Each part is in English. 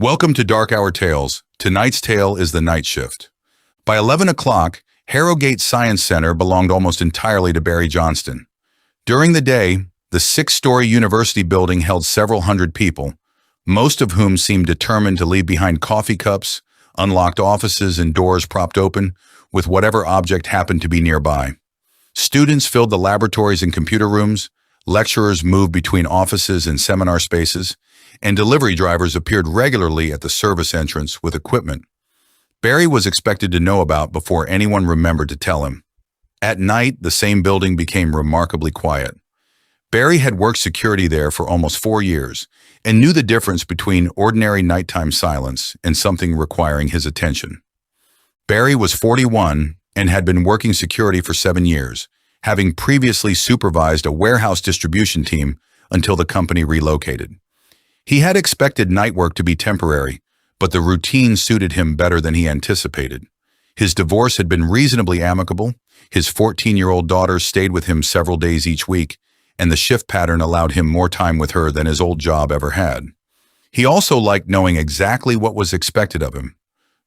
Welcome to Dark Hour Tales. Tonight's tale is the night shift. By 11 o'clock, Harrowgate Science Centre belonged almost entirely to Barry Johnston. During the day, the 6-story university building held several hundred people, most of whom seemed determined to leave behind coffee cups, unlocked offices, and doors propped open with whatever object happened to be nearby. Students filled the laboratories and computer rooms, lecturers moved between offices and seminar spaces, and delivery drivers appeared regularly at the service entrance with equipment Barry was expected to know about before anyone remembered to tell him. At night, the same building became remarkably quiet. Barry had worked security there for almost 4 years and knew the difference between ordinary nighttime silence and something requiring his attention. Barry was 41 and had been working security for 7 years, having previously supervised a warehouse distribution team until the company relocated. He had expected night work to be temporary, but the routine suited him better than he anticipated. His divorce had been reasonably amicable, his 14-year-old daughter stayed with him several days each week, and the shift pattern allowed him more time with her than his old job ever had. He also liked knowing exactly what was expected of him.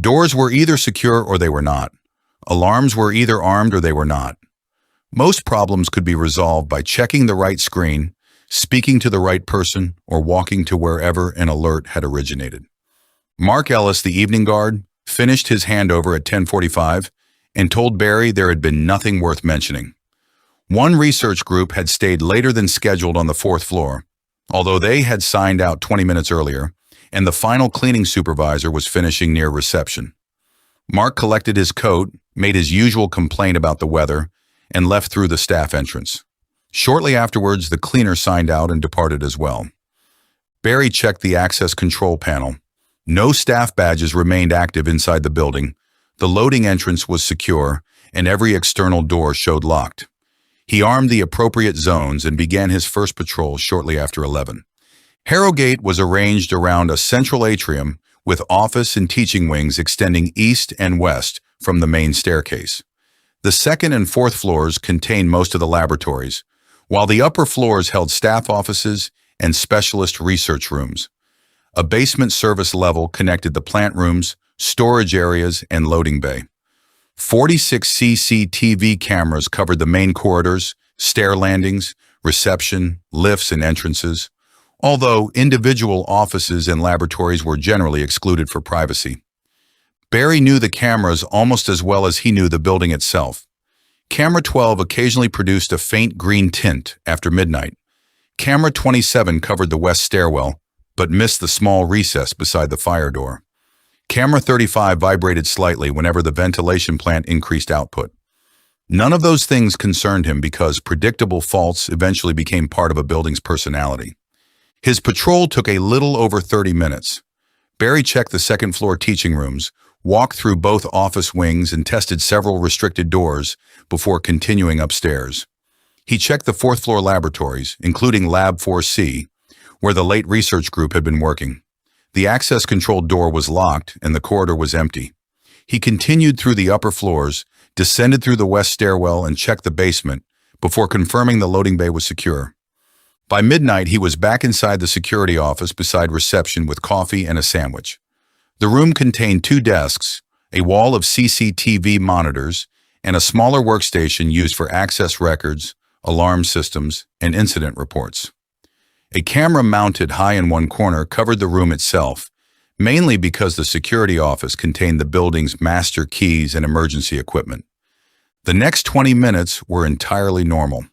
Doors were either secure or they were not. Alarms were either armed or they were not. Most problems could be resolved by checking the right screen, speaking to the right person, or walking to wherever an alert had originated. Mark Ellis, the evening guard, finished his handover at 10:45 and told Barry there had been nothing worth mentioning. One research group had stayed later than scheduled on the 4th floor, although they had signed out 20 minutes earlier, and the final cleaning supervisor was finishing near reception. Mark collected his coat, made his usual complaint about the weather, and left through the staff entrance. Shortly afterwards, the cleaner signed out and departed as well. Barry checked the access control panel. No staff badges remained active inside the building, the loading entrance was secure, and every external door showed locked. He armed the appropriate zones and began his first patrol shortly after 11. Harrowgate was arranged around a central atrium with office and teaching wings extending east and west from the main staircase. The 2nd and 4th floors contained most of the laboratories, while the upper floors held staff offices and specialist research rooms. A basement service level connected the plant rooms, storage areas, and loading bay. 46 CCTV cameras covered the main corridors, stair landings, reception, lifts, and entrances, although individual offices and laboratories were generally excluded for privacy. Barry knew the cameras almost as well as he knew the building itself. Camera 12 occasionally produced a faint green tint after midnight. Camera 27 covered the west stairwell, but missed the small recess beside the fire door. Camera 35 vibrated slightly whenever the ventilation plant increased output. None of those things concerned him because predictable faults eventually became part of a building's personality. His patrol took a little over 30 minutes. Barry checked the 2nd floor teaching rooms, walked through both office wings, and tested several restricted doors before continuing upstairs. He checked the 4th floor laboratories, including Lab 4C, where the late research group had been working. The access control door was locked and the corridor was empty. He continued through the upper floors, descended through the west stairwell, and checked the basement before confirming the loading bay was secure. By midnight, he was back inside the security office beside reception with coffee and a sandwich. The room contained 2 desks, a wall of CCTV monitors, and a smaller workstation used for access records, alarm systems, and incident reports. A camera mounted high in one corner covered the room itself, mainly because the security office contained the building's master keys and emergency equipment. The next 20 minutes were entirely normal.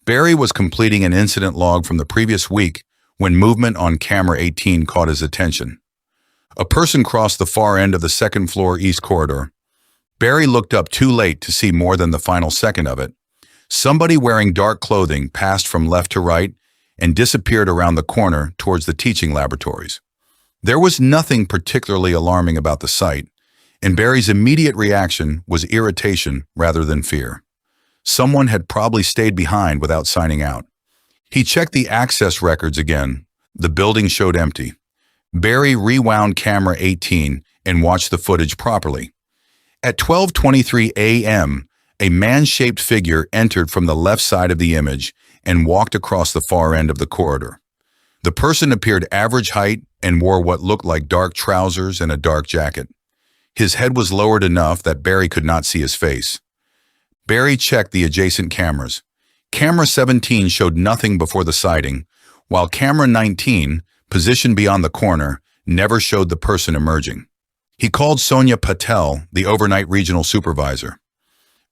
Barry was completing an incident log from the previous week when movement on camera 18 caught his attention. A person crossed the far end of the 2nd floor east corridor. Barry looked up too late to see more than the final second of it. Somebody wearing dark clothing passed from left to right and disappeared around the corner towards the teaching laboratories. There was nothing particularly alarming about the sight, and Barry's immediate reaction was irritation rather than fear. Someone had probably stayed behind without signing out. He checked the access records again. The building showed empty. Barry rewound camera 18 and watched the footage properly. At 12:23 a.m., a man-shaped figure entered from the left side of the image and walked across the far end of the corridor. The person appeared average height and wore what looked like dark trousers and a dark jacket. His head was lowered enough that Barry could not see his face. Barry checked the adjacent cameras. Camera 17 showed nothing before the sighting, while camera 19, positioned beyond the corner, never showed the person emerging. He called Sonia Patel, the overnight regional supervisor.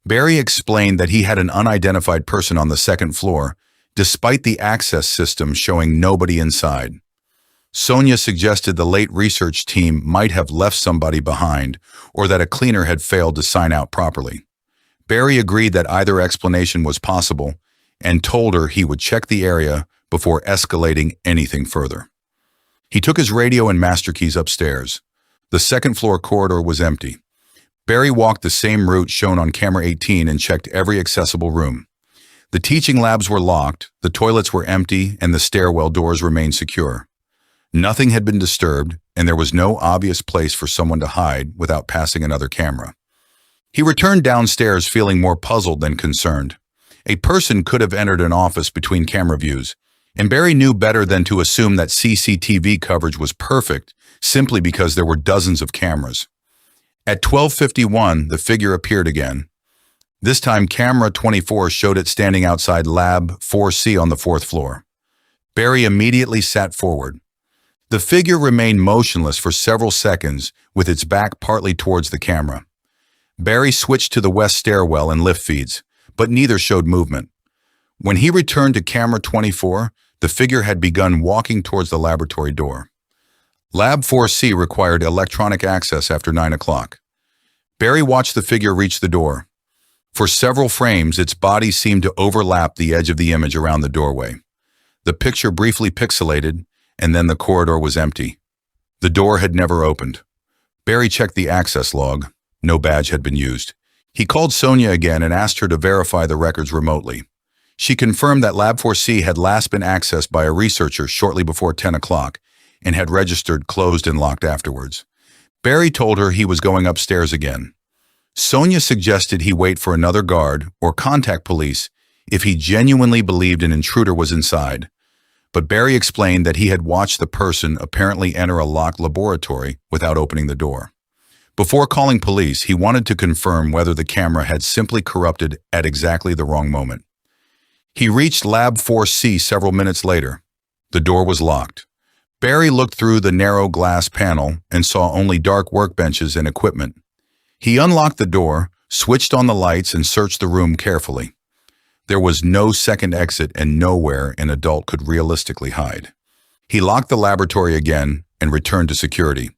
Barry explained that he had an unidentified person on the second floor, despite the access system showing nobody inside. Sonia suggested the late research team might have left somebody behind or that a cleaner had failed to sign out properly. Barry agreed that either explanation was possible and told her he would check the area before escalating anything further. He took his radio and master keys upstairs. The second floor corridor was empty. Barry walked the same route shown on camera 18 and checked every accessible room. The teaching labs were locked, the toilets were empty, and the stairwell doors remained secure. Nothing had been disturbed, and there was no obvious place for someone to hide without passing another camera. He returned downstairs feeling more puzzled than concerned. A person could have entered an office between camera views, and Barry knew better than to assume that CCTV coverage was perfect simply because there were dozens of cameras. At 12:51, the figure appeared again. This time, camera 24 showed it standing outside Lab 4C on the fourth floor. Barry immediately sat forward. The figure remained motionless for several seconds with its back partly towards the camera. Barry switched to the west stairwell and lift feeds, but neither showed movement. When he returned to camera 24, the figure had begun walking towards the laboratory door. Lab 4C required electronic access after 9 o'clock. Barry watched the figure reach the door. For several frames, its body seemed to overlap the edge of the image around the doorway. The picture briefly pixelated, and then the corridor was empty. The door had never opened. Barry checked the access log. No badge had been used. He called Sonia again and asked her to verify the records remotely. She confirmed that Lab 4C had last been accessed by a researcher shortly before 10 o'clock and had registered closed and locked afterwards. Barry told her he was going upstairs again. Sonia suggested he wait for another guard or contact police if he genuinely believed an intruder was inside. But Barry explained that he had watched the person apparently enter a locked laboratory without opening the door. Before calling police, he wanted to confirm whether the camera had simply corrupted at exactly the wrong moment. He reached Lab 4C several minutes later. The door was locked. Barry looked through the narrow glass panel and saw only dark workbenches and equipment. He unlocked the door, switched on the lights, and searched the room carefully. There was no second exit and nowhere an adult could realistically hide. He locked the laboratory again and returned to security.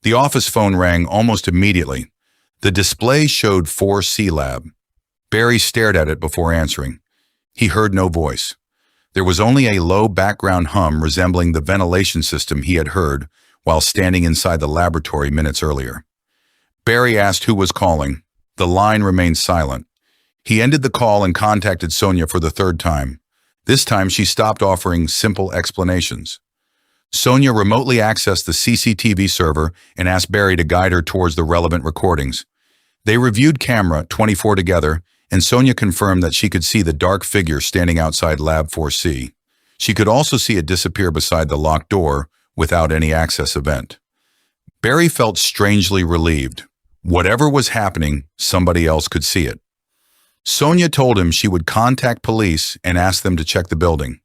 The office phone rang almost immediately. The display showed 4C Lab. Barry stared at it before answering. He heard no voice. There was only a low background hum resembling the ventilation system he had heard while standing inside the laboratory minutes earlier. Barry asked who was calling. The line remained silent. He ended the call and contacted Sonia for the third time. This time she stopped offering simple explanations. Sonia remotely accessed the CCTV server and asked Barry to guide her towards the relevant recordings. They reviewed camera 24 together, and Sonia confirmed that she could see the dark figure standing outside Lab 4C. She could also see it disappear beside the locked door without any access event. Barry felt strangely relieved. Whatever was happening, somebody else could see it. Sonia told him she would contact police and ask them to check the building.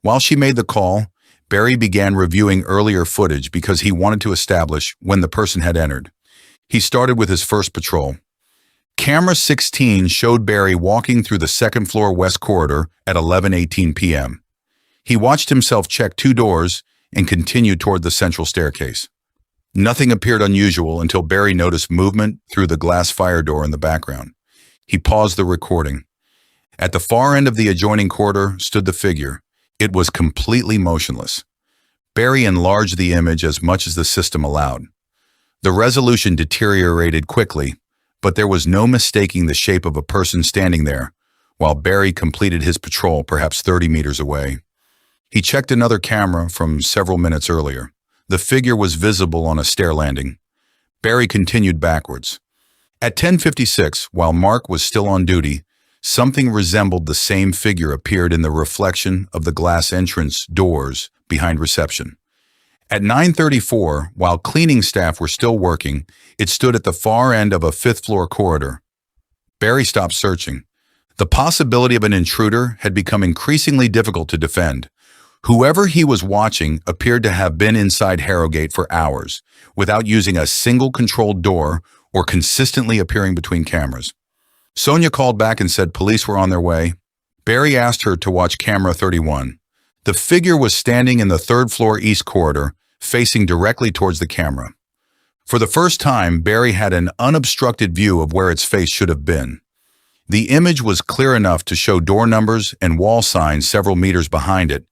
While she made the call, Barry began reviewing earlier footage because he wanted to establish when the person had entered. He started with his first patrol. Camera 16 showed Barry walking through the second floor west corridor at 11:18 p.m. He watched himself check 2 doors and continued toward the central staircase. Nothing appeared unusual until Barry noticed movement through the glass fire door in the background. He paused the recording. At the far end of the adjoining corridor stood the figure. It was completely motionless. Barry enlarged the image as much as the system allowed. The resolution deteriorated quickly, but there was no mistaking the shape of a person standing there, while Barry completed his patrol perhaps 30 meters away. He checked another camera from several minutes earlier. The figure was visible on a stair landing. Barry continued backwards. At 10:56, while Mark was still on duty, something resembled the same figure appeared in the reflection of the glass entrance doors behind reception. At 9:34, while cleaning staff were still working, it stood at the far end of a fifth-floor corridor. Barry stopped searching. The possibility of an intruder had become increasingly difficult to defend. Whoever he was watching appeared to have been inside Harrowgate for hours, without using a single controlled door or consistently appearing between cameras. Sonia called back and said police were on their way. Barry asked her to watch camera 31. The figure was standing in the third-floor east corridor, facing directly towards the camera. For the first time, Barry had an unobstructed view of where its face should have been. The image was clear enough to show door numbers and wall signs several meters behind it,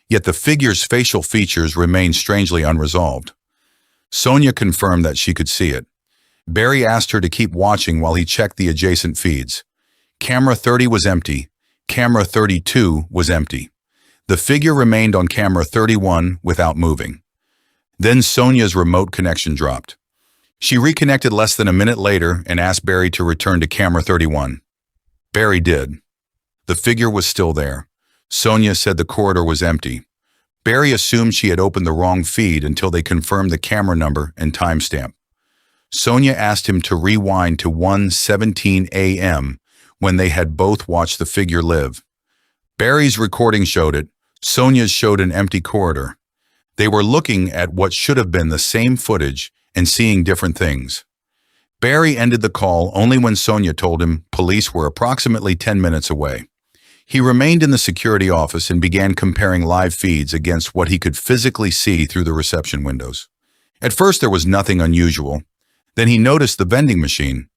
yet the figure's facial features remained strangely unresolved. Sonia confirmed that she could see it. Barry asked her to keep watching while he checked the adjacent feeds. Camera 30 was empty. Camera 32 was empty. The figure remained on camera 31 without moving. Then Sonia's remote connection dropped. She reconnected less than a minute later and asked Barry to return to camera 31. Barry did. The figure was still there. Sonia said the corridor was empty. Barry assumed she had opened the wrong feed until they confirmed the camera number and timestamp. Sonia asked him to rewind to 1:17 a.m. when they had both watched the figure live. Barry's recording showed it. Sonia's showed an empty corridor. They were looking at what should have been the same footage and seeing different things. Barry ended the call only when Sonia told him police were approximately 10 minutes away. He remained in the security office and began comparing live feeds against what he could physically see through the reception windows. At first, there was nothing unusual. Then he noticed the vending machine.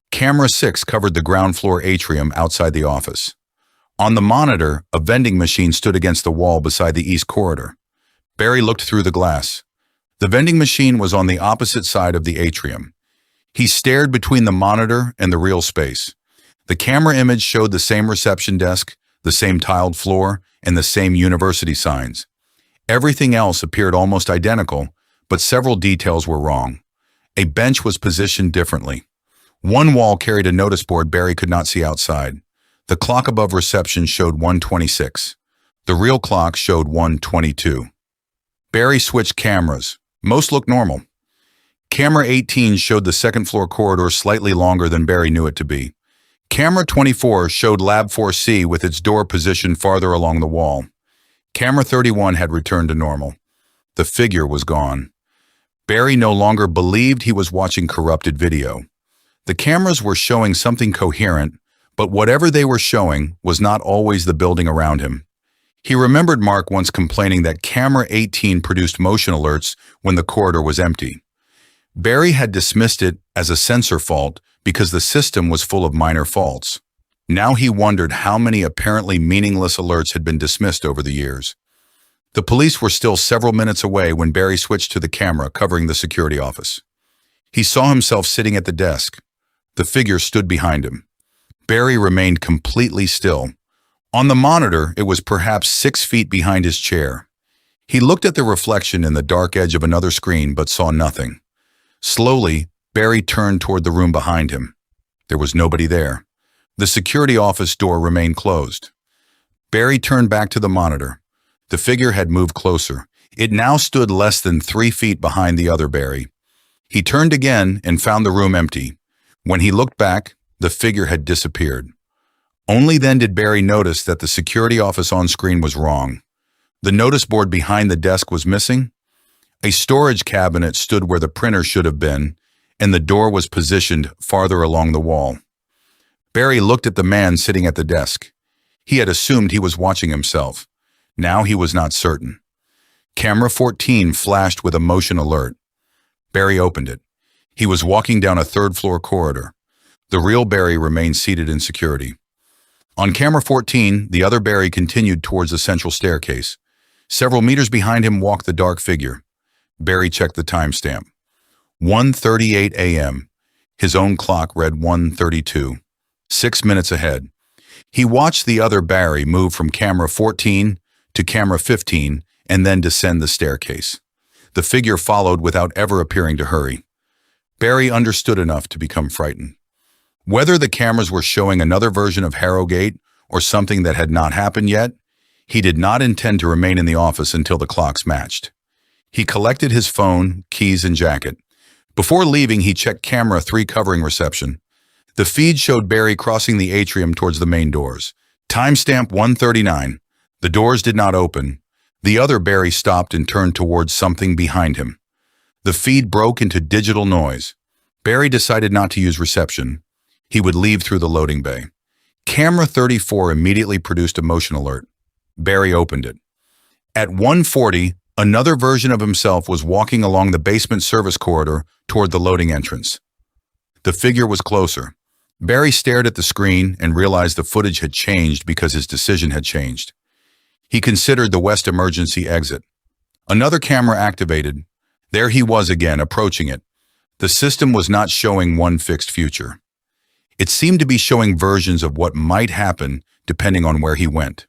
Camera 6 covered the ground floor atrium outside the office. On the monitor, a vending machine stood against the wall beside the east corridor. Barry looked through the glass. The vending machine was on the opposite side of the atrium. He stared between the monitor and the real space. The camera image showed the same reception desk, the same tiled floor, and the same university signs. Everything else appeared almost identical, but several details were wrong. A bench was positioned differently. One wall carried a notice board Barry could not see outside. The clock above reception showed 1:26. The real clock showed 1:22. Barry switched cameras. Most looked normal. Camera 18 showed the second floor corridor slightly longer than Barry knew it to be. Camera 24 showed Lab 4C with its door positioned farther along the wall. Camera 31 had returned to normal. The figure was gone. Barry no longer believed he was watching corrupted video. The cameras were showing something coherent, but whatever they were showing was not always the building around him. He remembered Mark once complaining that camera 18 produced motion alerts when the corridor was empty. Barry had dismissed it as a sensor fault because the system was full of minor faults. Now he wondered how many apparently meaningless alerts had been dismissed over the years. The police were still several minutes away when Barry switched to the camera covering the security office. He saw himself sitting at the desk. The figure stood behind him. Barry remained completely still. On the monitor, it was perhaps 6 feet behind his chair. He looked at the reflection in the dark edge of another screen but saw nothing. Slowly, Barry turned toward the room behind him. There was nobody there. The security office door remained closed. Barry turned back to the monitor. The figure had moved closer. It now stood less than 3 feet behind the other Barry. He turned again and found the room empty. When he looked back, the figure had disappeared. Only then did Barry notice that the security office on screen was wrong. The notice board behind the desk was missing. A storage cabinet stood where the printer should have been, and the door was positioned farther along the wall. Barry looked at the man sitting at the desk. He had assumed he was watching himself. Now he was not certain. Camera 14 flashed with a motion alert. Barry opened it. He was walking down a third-floor corridor. The real Barry remained seated in security. On camera 14, the other Barry continued towards the central staircase. Several meters behind him walked the dark figure. Barry checked the timestamp. 1:38 a.m. His own clock read 1:32. 6 minutes ahead. He watched the other Barry move from camera 14 to camera 15 and then descend the staircase. The figure followed without ever appearing to hurry. Barry understood enough to become frightened. Whether the cameras were showing another version of Harrowgate or something that had not happened yet, he did not intend to remain in the office until the clocks matched. He collected his phone, keys, and jacket. Before leaving, he checked camera 3 covering reception. The feed showed Barry crossing the atrium towards the main doors. Timestamp 1:39. The doors did not open. The other Barry stopped and turned towards something behind him. The feed broke into digital noise. Barry decided not to use reception. He would leave through the loading bay. Camera 34 immediately produced a motion alert. Barry opened it. At 1:40, another version of himself was walking along the basement service corridor toward the loading entrance. The figure was closer. Barry stared at the screen and realized the footage had changed because his decision had changed. He considered the west emergency exit. Another camera activated. There he was again, approaching it. The system was not showing one fixed future. It seemed to be showing versions of what might happen depending on where he went.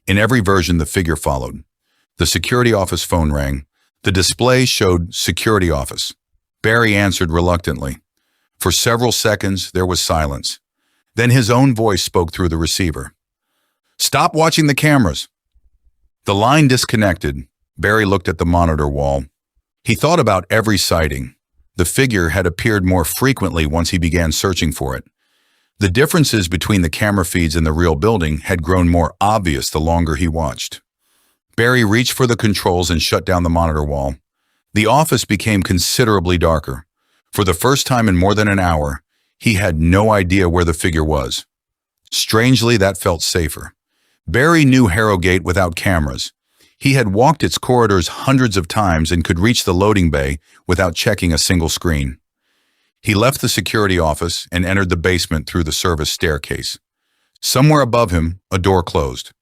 In every version, the figure followed. The security office phone rang. The display showed security office. Barry answered reluctantly. For several seconds, there was silence. Then his own voice spoke through the receiver. "Stop watching the cameras." The line disconnected. Barry looked at the monitor wall. He thought about every sighting. The figure had appeared more frequently once he began searching for it. The differences between the camera feeds and the real building had grown more obvious the longer he watched. Barry reached for the controls and shut down the monitor wall. The office became considerably darker. For the first time in more than an hour, he had no idea where the figure was. Strangely, that felt safer. Barry knew Harrowgate without cameras. He had walked its corridors hundreds of times and could reach the loading bay without checking a single screen. He left the security office and entered the basement through the service staircase. Somewhere above him, a door closed.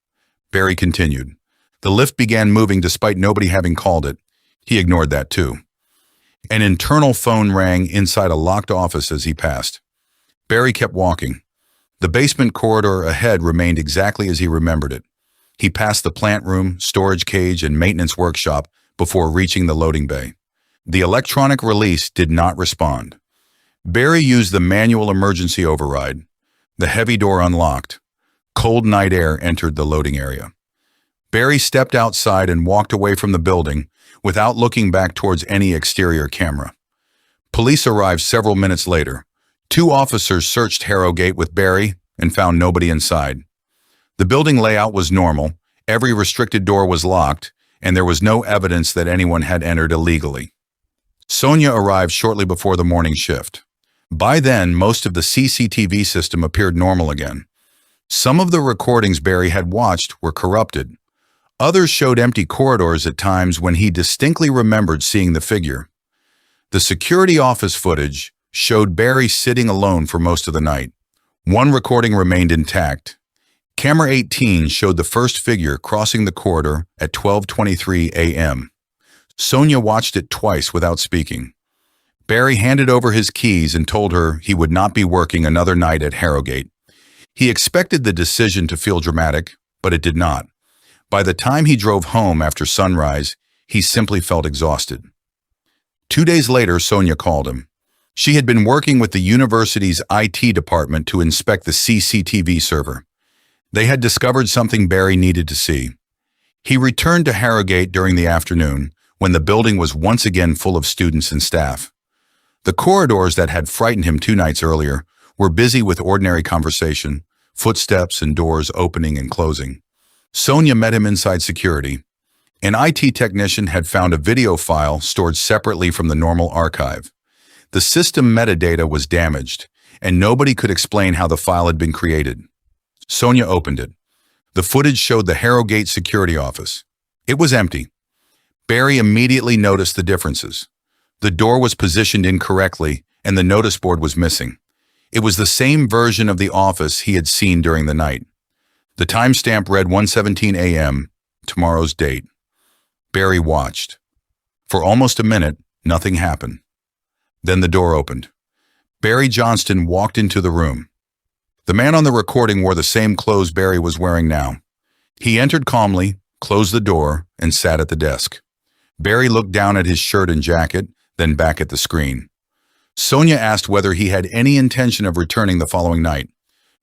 Barry continued. The lift began moving despite nobody having called it. He ignored that too. An internal phone rang inside a locked office as he passed. Barry kept walking. The basement corridor ahead remained exactly as he remembered it. He passed the plant room, storage cage, and maintenance workshop before reaching the loading bay. The electronic release did not respond. Barry used the manual emergency override. The heavy door unlocked. Cold night air entered the loading area. Barry stepped outside and walked away from the building without looking back towards any exterior camera. Police arrived several minutes later. 2 officers searched Harrowgate with Barry and found nobody inside. The building layout was normal, every restricted door was locked, and there was no evidence that anyone had entered illegally. Sonia arrived shortly before the morning shift. By then, most of the CCTV system appeared normal again. Some of the recordings Barry had watched were corrupted. Others showed empty corridors at times when he distinctly remembered seeing the figure. The security office footage showed Barry sitting alone for most of the night. One recording remained intact. Camera 18 showed the first figure crossing the corridor at 12:23 a.m. Sonia watched it twice without speaking. Barry handed over his keys and told her he would not be working another night at Harrowgate. He expected the decision to feel dramatic, but it did not. By the time he drove home after sunrise, he simply felt exhausted. 2 days later, Sonia called him. She had been working with the university's IT department to inspect the CCTV server. They had discovered something Barry needed to see. He returned to Harrowgate during the afternoon, when the building was once again full of students and staff. The corridors that had frightened him 2 nights earlier were busy with ordinary conversation, footsteps and doors opening and closing. Sonia met him inside security. An IT technician had found a video file stored separately from the normal archive. The system metadata was damaged, and nobody could explain how the file had been created. Sonia opened it. The footage showed the Harrowgate security office. It was empty. Barry immediately noticed the differences. The door was positioned incorrectly, and the notice board was missing. It was the same version of the office he had seen during the night. The timestamp read 1:17 a.m., tomorrow's date. Barry watched. For almost a minute, nothing happened. Then the door opened. Barry Johnston walked into the room. The man on the recording wore the same clothes Barry was wearing now. He entered calmly, closed the door, and sat at the desk. Barry looked down at his shirt and jacket, then back at the screen. Sonia asked whether he had any intention of returning the following night.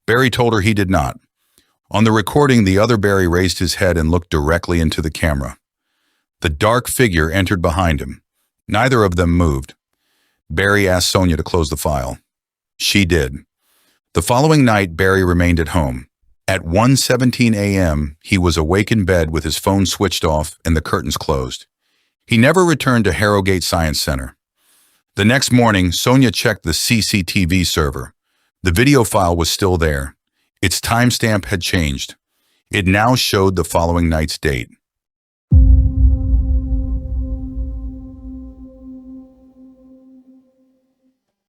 Barry told her he did not. On the recording, the other Barry raised his head and looked directly into the camera. The dark figure entered behind him. Neither of them moved. Barry asked Sonia to close the file. She did. The following night, Barry remained at home. At 1:17 a.m., he was awake in bed with his phone switched off and the curtains closed. He never returned to Harrowgate Science Centre. The next morning, Sonia checked the CCTV server. The video file was still there. Its timestamp had changed. It now showed the following night's date.